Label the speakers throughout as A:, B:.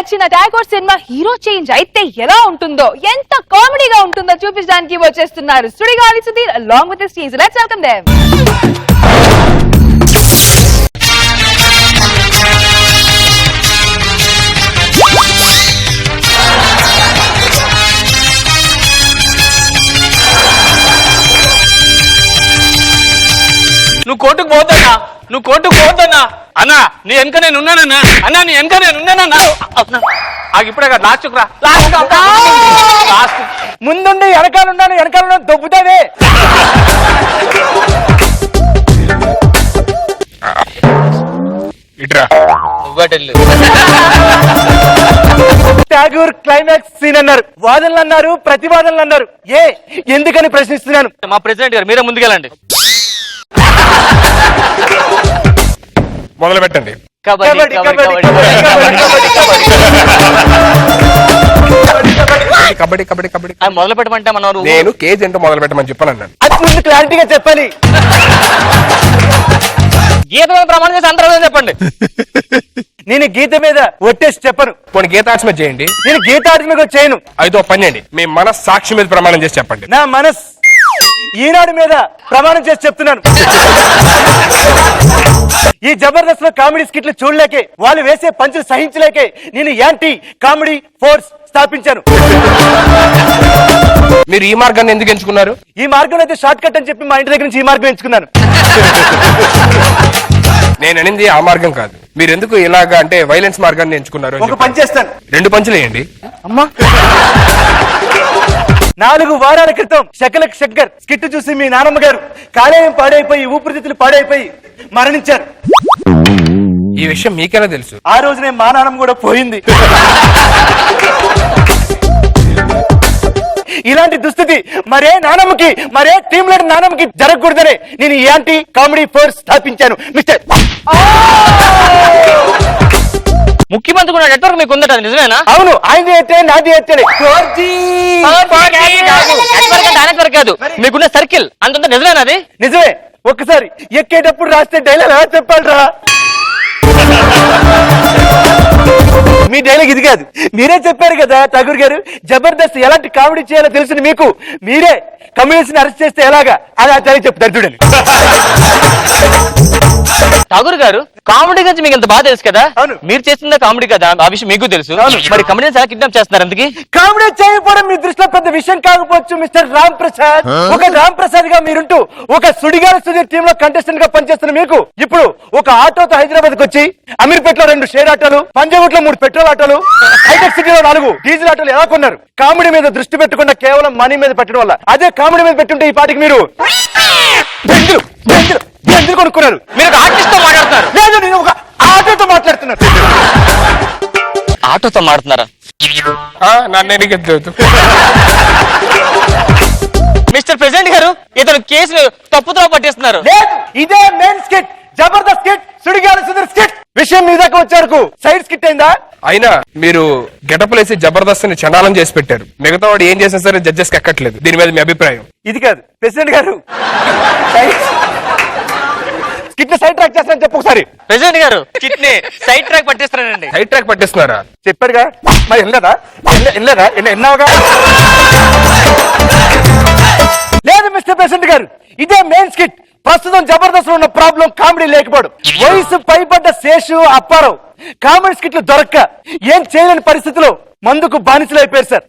A: నచ్చిన Tagore cinema hero change అయితే ఎలా ఉంటుందో, ఎంత కామెడీగా ఉంటుందో చూపించడానికి వచ్చేస్తున్నారు Sudigali Sudheer along with his team. Let's welcome them.
B: నువ్వు కోర్టుకు పోతున్నా అన్నా నీ వెనక నేను ఉన్నానన్నా అన్నా నీ వెనక నేను ఉన్నానన్నా ఇప్పుడే కదా లాస్ట్ రా లాస్ట్
C: ముందుండి వెనకాలన్నా దొబ్బుతావే.
B: ఇట్రా నువ్వెళ్ళు.
C: టాగూర్ క్లైమాక్స్ సీన్ అన్నారు, వాదనలు అన్నారు, ప్రతివాదనలు అన్నారు. ఎందుకని ప్రశ్నిస్తున్నాను.
B: మా ప్రెసిడెంట్ గారు మీరే ముందుకెళ్ళండి.
D: మొదలు పెట్టండి. కబడ్డీ కబడ్డీ కబడ్డీ
B: మొదలు పెట్టమంటే మనం
D: నేను కేజీ ఏంటో మొదలు పెట్టమని చెప్పాను.
C: అది ముందు క్లారిటీగా చెప్పాలి.
B: గీత మీద ప్రమాణం చేసి అంతర్గతం చెప్పండి.
C: నేను గీత మీద ఒట్టేసి చెప్పను.
D: పోనీ గీతార్చన మీద చేయండి.
C: నేను గీతార్చన మీద చేయను.
D: అయితే పని చేయండి, మీ మనస్సాక్షి మీద ప్రమాణం చేసి చెప్పండి.
C: నా మనస్ ఈనాడు మీద ప్రమాణం చేసి చెప్తున్నాను. ఈ జబర్దస్త్ లో కామెడీ స్కిట్లు చూడలేకే, వాళ్ళు వేసే పంచులు సహించలేకే నేను యాంటీ కామెడీ ఫోర్స్ స్థాపించాను.
D: మీరు ఈ మార్గాన్ని ఎందుకు ఎంచుకున్నారు?
C: ఈ మార్గం అయితే షార్ట్ కట్ అని చెప్పి మా ఇంటి దగ్గర నుంచి ఈ మార్గం ఎంచుకున్నాను.
D: నేను అనేది ఆ మార్గం కాదు. మీరు ఎందుకు ఇలాగా అంటే వైలెన్స్ మార్గాన్ని ఎంచుకున్నారు?
C: ఒక పని చేస్తాను.
D: 2 పంచులు వేయండి.
C: అమ్మా, 4 వారాల క్రితం శకలక్ శంకర్ స్కిట్ చూసి మీ నానమ్మ గారు కాలేయం పాడైపోయి, ఊపిరితిత్తులు పాడైపోయి మరణించారు.
D: ఈ విషయం మీకెలా తెలుసు?
C: ఆ రోజునే మా నాన్నమ్మ కూడా పోయింది. ఇలాంటి దుస్థితి మరే నానమ్మకి, మరే టీమ్ లీడర్ నానమ్మకి జరగకూడదనే నేను ఈ యాంటీ కామెడీ ఫోర్స్ స్థాపించాను. మిస్టర్
B: ముఖ్యమంత్రి కూడా నెట్వర్క్ మీకు ఉందట, నిజమేనా?
C: అవును, ఆయనది అయితే నాది అయితే
B: నెట్వర్క్ కాదు, మీకున్న సర్కిల్ అంత నిజమేనా? అది
C: నిజమే. ఒక్కసారి ఎక్కేటప్పుడు రాస్తే డైలాగ్ ఎలా చెప్పాలరా? మీ డైలాగ్ ఇది కాదు, మీరే చెప్పారు కదా ఠాగూర్ గారు. జబర్దస్త్ ఎలాంటి కామెడీ చేయాలో తెలిసిన మీకు మీరే కమ్యూనిస్ట్ అరెస్ట్ చేస్తే ఎలాగా అది చెప్తారు చూడండి.
B: ఠాగూర్ గారు, కామెడీ గురించి మీకు ఇంత బాగా తెలుసు కదా.
C: అవును.
B: మీరు చేస్తుందా కామెడీ కదా, ఆ విషయం మీకు తెలుసు. మరి కమెడీని ఎలా కిడ్నాప్ చేస్తున్నారు? అందుకే
C: కామెడీ చేయకపోవడం మీ దృష్టిలో పెద్ద విషయం కాకపోవచ్చు మిస్టర్ రామ్ ప్రసాద్. ఒక రామ్ ప్రసాద్ గా మీరుంటూ ఒక సుడిగాలి సుధీర్ టీమ్ లో కంటెస్టెంట్ గా పనిచేస్తున్న మీకు ఇప్పుడు ఒక ఆటోతో హైదరాబాద్ కు వచ్చి అమీర్పేటలో 2 షేర్ ఆటోలు, పంజాగుట్లో 3 పెట్రోల్ ఆటోలు, హైటెక్ సిటీలో 4 డీజిల్ ఆటోలు ఎలా కొన్నారు? కామెడీ మీద దృష్టి పెట్టకుండా కేవలం మనీ మీద పెట్టడం వల్ల. అదే కామెడీ మీద పెట్టుంటే ఈ పాటికి మీరు ఎందుకు కొనుక్కున్నారు?
B: మీరు ఒక ఆర్టిస్ట్ తో మాట్లాడుతున్నారు.
C: లేదు, నేను ఒక ఆటోతో మాట్లాడుతున్నాను.
B: ఆటోతో మాట్లాడుతున్నారా? మిస్టర్ ప్రెసిడెంట్ గారు, ఇతను కేసులు తప్పుతో పట్టిస్తున్నారు.
C: లేదు, ఇదే main skit, Jabardasth skit, Sudigali Sudheer skit. విషయం మీ దాకా వచ్చారు, సైడ్ స్కిట్ అయిందా?
D: అయినా మీరు గెటప్లేసి జబర్దస్త్ ని చండాలం చేసి పెట్టారు. మిగతా వాడు ఏం చేసినా సరే జడ్జెస్ ఎక్కట్లేదు. దీని మీద మీ అభిప్రాయం?
C: ఇది కాదు ప్రెసిడెంట్ గారు, స్కిట్ సైడ్ ట్రాక్ చేస్తానని చెప్పు ఒకసారి.
B: ప్రెసిడెంట్ గారు, స్కిట్ ని సైడ్ ట్రాక్ పట్టిస్తున్నారండి.
D: సైడ్ ట్రాక్ పట్టిస్తున్నారా?
C: చెప్పాడుగా మరి. వెళ్ళలేదా? ఎన్నావుగా? లేదు మిస్టర్ ప్రెసిడెంట్ గారు, ఇదే మెయిన్ స్కిట్. ప్రస్తుతం జబర్దస్త్ లో ఉన్న ప్రాబ్లం కామెడీ లేకపోవడం. వయసు పైబడ్డ శేషు, అప్పారావు కామెడీ స్కిట్లు దొరక్క ఏం చేయలేని పరిస్థితిలో మందుకు బానిసలు అయిపోయారు sir.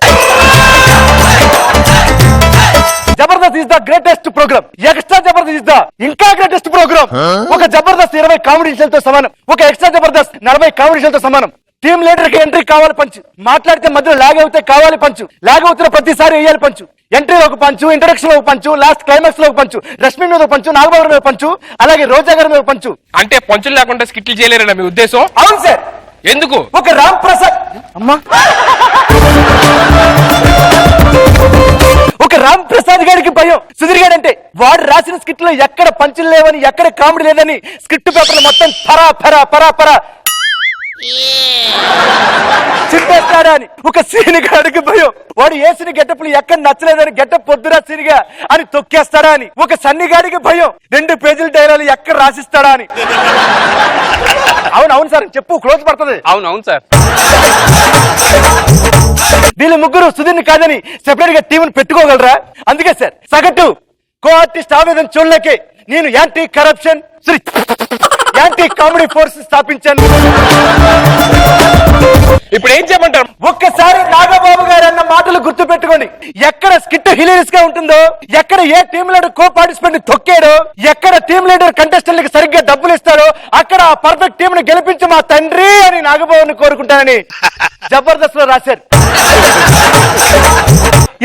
C: Jabardasth is the greatest program. Extra Jabardasth is the ఇంకా గ్రేటెస్ట్ ప్రోగ్రామ్. ఒక జబర్దస్త్ 20 కామెడీ షోలతో సమానం. ఒక ఎక్స్ట్రా జబర్దస్త్ 40 కామెడీ షోలతో సమానం. టీమ్ లీడర్ కి ఎంట్రీ కావాలి పంచు, మాట్లాడితే మధ్యలో లాగ్ అవుతే కావాలి పంచు, లాగ్ అవుతున్న ప్రతిసారి వేయాలి పంచు. ఎంట్రీలో ఒక పంచు, ఇంట్రడక్షన్ లో ఒక పంచు, లాస్ట్ క్లైమాక్స్ లో ఒక పంచు, రష్మి మీద ఒక పంచు, నాగబాబు మీద పంచు, అలాగే రోజా గారి మీద పంచు.
D: అంటే పంచులు లేకుండా స్కిట్లు చేయలేరన్నా మీ ఉద్దేశం?
C: అవును సార్.
D: ఎందుకు?
C: ఒక రామ్ ప్రసాద్ అమ్మా, ఒక రామ్ ప్రసాద్ గారికి భయం సుధీర్ గారు అంటే. వాడు రాసిన స్కిట్ లో ఎక్కడ పంచులు లేవని, ఎక్కడ కామెడీ లేదని స్క్రిప్ట్ పేపర్లు మొత్తం పరా పరా పరా పరా చింపేస్తాడా అని. ఒక సీనిగాడికి భయం, వాడు వేసిన గెటప్లు ఎక్కడ నచ్చలేదని గెటప్ పొద్దురా సీనిగా అని తొక్కేస్తాడా అని. ఒక సన్నిగాడికి భయం, 2 పేజీల డైలాగులు ఎక్కడ రాసిస్తాడా అని. అవును సార్ చెప్పు, క్లోజ్ పడుతుంది.
B: అవును సార్.
C: వీళ్ళు ముగ్గురు సుధీర్ని కాదని సెపరేట్ గా టీం పెట్టుకోగలరా? అందుకే సార్ సగటు కో ఆర్టిస్ట్ ఆవేదన చూడలేకే నేను anti corruption anti comedy force స్థాపించాను.
D: ఇప్పుడు ఏం చేయమంటారు?
C: ఒక్కసారి నాగబాబు గారు అన్న మాటలు గుర్తు పెట్టుకోండి. ఎక్కడ స్కిట్ హిలేరియస్ గా ఉంటుందో, ఎక్కడ ఏ టీమ్ లీడర్ కో పార్టిసిపెంట్ తొక్కాడో, ఎక్కడ టీమ్ లీడర్ కంటెస్టెంట్ కి సరిగ్గా డబ్బులు ఇస్తాడో అక్కడ ఆ పర్ఫెక్ట్ టీం ని గెలిపించి మా తండ్రి అని నాగబాబుని కోరుకుంటానని జబర్దస్త్ లో రాశారు.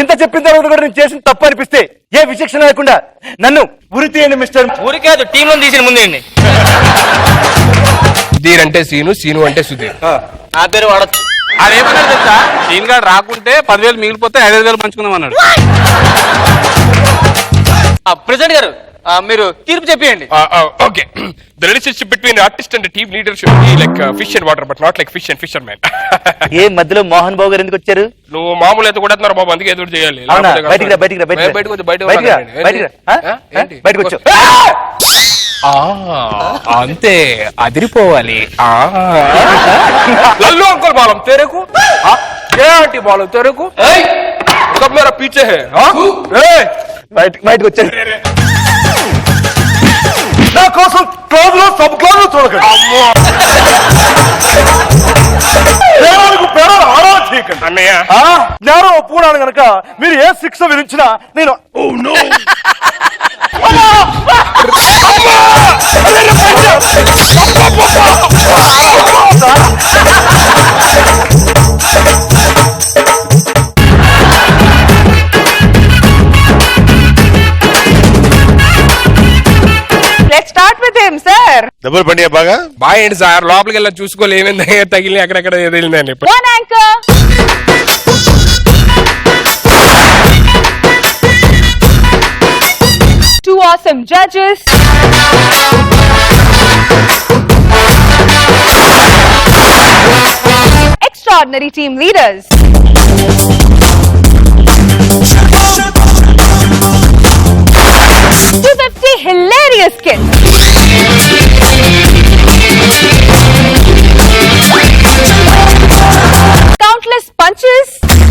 C: ఇంత చెప్పిన తర్వాత కూడా నేను చేసిన తప్పు అనిపిస్తే ఏ విచక్షణ లేకుండా నన్ను ఉరి తీయండి మిస్టర్.
B: ఊరి కాదు, టీంలో తీసిన ముందేండి.
D: సుధీర్ అంటే సీను, సీను అంటే సుధీర్.
B: నా పేరు వాడచ్చు. అదేమన్నాడు తెలుసా? సీన్ గారు రాకుంటే 10,000 మిగిలిపోతే 5,000 పంచుకుందాం అన్నాడు. ప్రెసిడెంట్ గారు మీరు తీర్పు చెప్పేయండి.
D: Okay, the relationship between artist and team leader should be like fish and water but not like fish and fisherman.
C: ఏ మధ్యలో మోహన్ బాబు గారు ఎందుకు వచ్చారు?
D: నువ్వు మామూలు అయితే కూడా బాబు, అందుకే ఎదురు చేయాలి.
C: అవునా? బయటికి రా, బయటికి రా, బయటికి రా.
D: బయటకు వచ్చి
C: బయటకు వచ్చి
D: అంతే అదిరిపోవాలి. లల్లు అంకుల్ బాలం తెరకు ఏంటి బాలం తెరకు కబ్ మేరా పీచే హై.
C: బయటకు వచ్చారు. నా కోసం క్లోజ్ లో సబ్ క్లోజ్ లో చూడకండి.
D: అన్నయ్య
C: జ్ఞానం ఒప్పుకున్నాను కనుక మీరు ఏ శిక్ష విధించినా నేను
A: Let's start with him, sir.
E: డబ్బులు పండియా బాగా
D: బాగా ఏంటి సార్, లోపలికి వెళ్ళి చూసుకోవాలి ఏమైంది తగిలి అక్కడెక్కడ తగిలిందని.
A: One anchor. Two awesome judges. Extraordinary team leaders. Hilarious skits. Countless punches.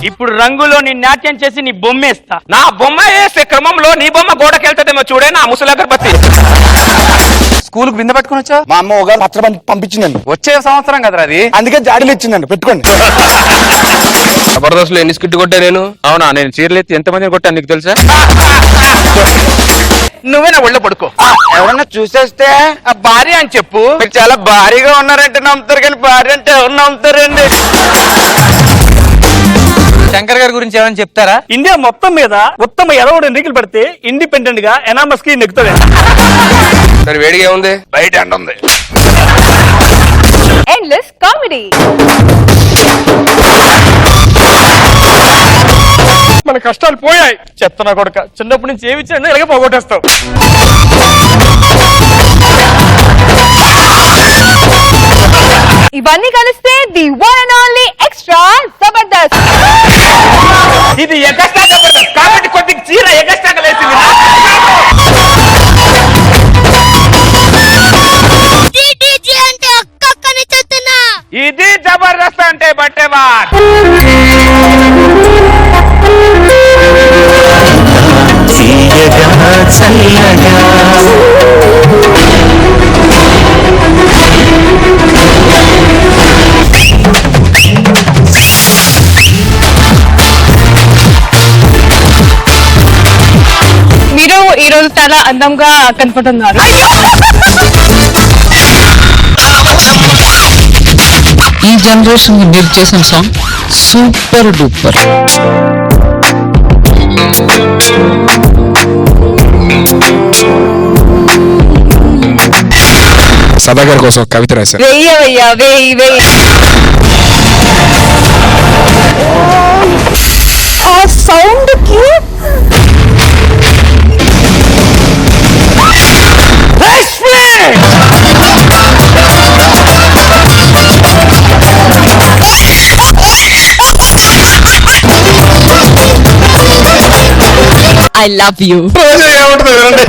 B: ఇప్పుడు రంగులో నీ నాట్యం చేసి నీ బొమ్మేస్తా. నా బొమ్మ వేసే క్రమంలో నీ బొమ్మ గోడకెళ్తాదేమో చూడే నా ముసలి అగరబత్తి.
C: స్కూల్ కు బిందె పట్టుకుని వచ్చా? మా అమ్మ ఒక పచ్చడి పంపించిందండి.
B: వచ్చే సంవత్సరం కదరా అది,
C: అందుకే జాడీలు ఇచ్చిందండి, పెట్టుకోండి.
D: జబర్దస్త్ లో ఎన్ని స్కిట్ కొట్టా నేను?
B: అవునా? నేను చీరలు ఎత్తి ఎంతమందిని కొట్టాను నీకు తెలుసా? నువ్వే నా ఒళ్ళో పడుకో.
C: ఎవరన్నా చూసేస్తే
B: భార్య అని చెప్పు.
C: మీరు చాలా భారీగా ఉన్నారంటే నమ్ముతారు, కానీ భార్య అంటే ఎవరు నమ్ముతారండి?
F: శంకర్ గారి గురించి ఏమైనా చెప్తారా?
G: ఇండియా మొత్తం మీద ఉత్తమ 20 ఎన్నికలు పడితే ఇండిపెండెంట్ గా ఎనామస్ కి నెక్కుతాడు.
D: సరే వేడిగా ఉంది, బయట ఎండ ఉంది.
A: Endless comedy.
G: మన కష్టాలు పోయాయి. చెత్తనా కొడుక, చిన్నప్పటి నుంచి ఏమి ఇచ్చాడు ఇలాగే పోగొట్టేస్తావు.
A: ఇవన్నీ కలిస్తే the one and only extra Jabardasth.
B: ఇది ఎగస్ట్రా జబర్దస్త్ కాబట్టి కొద్దిగా చీర ఎగస్ట్రాగా లేచింది. ఇది జబర్దస్త్ అంటే బట్టేవాడ్.
A: మీరు ఈ రోజు చాలా అందంగా కనపడుతున్నారు.
H: ఈ జనరేషన్ మీరు చేసిన సాంగ్ సూపర్ డూపర్.
D: సదాగర్ కోసం ఒక కవిత రాశారు.
A: వెయ్యి ఆ సౌండ్ కి
H: ఐ లవ్ యూ.
E: ఏముంటుంది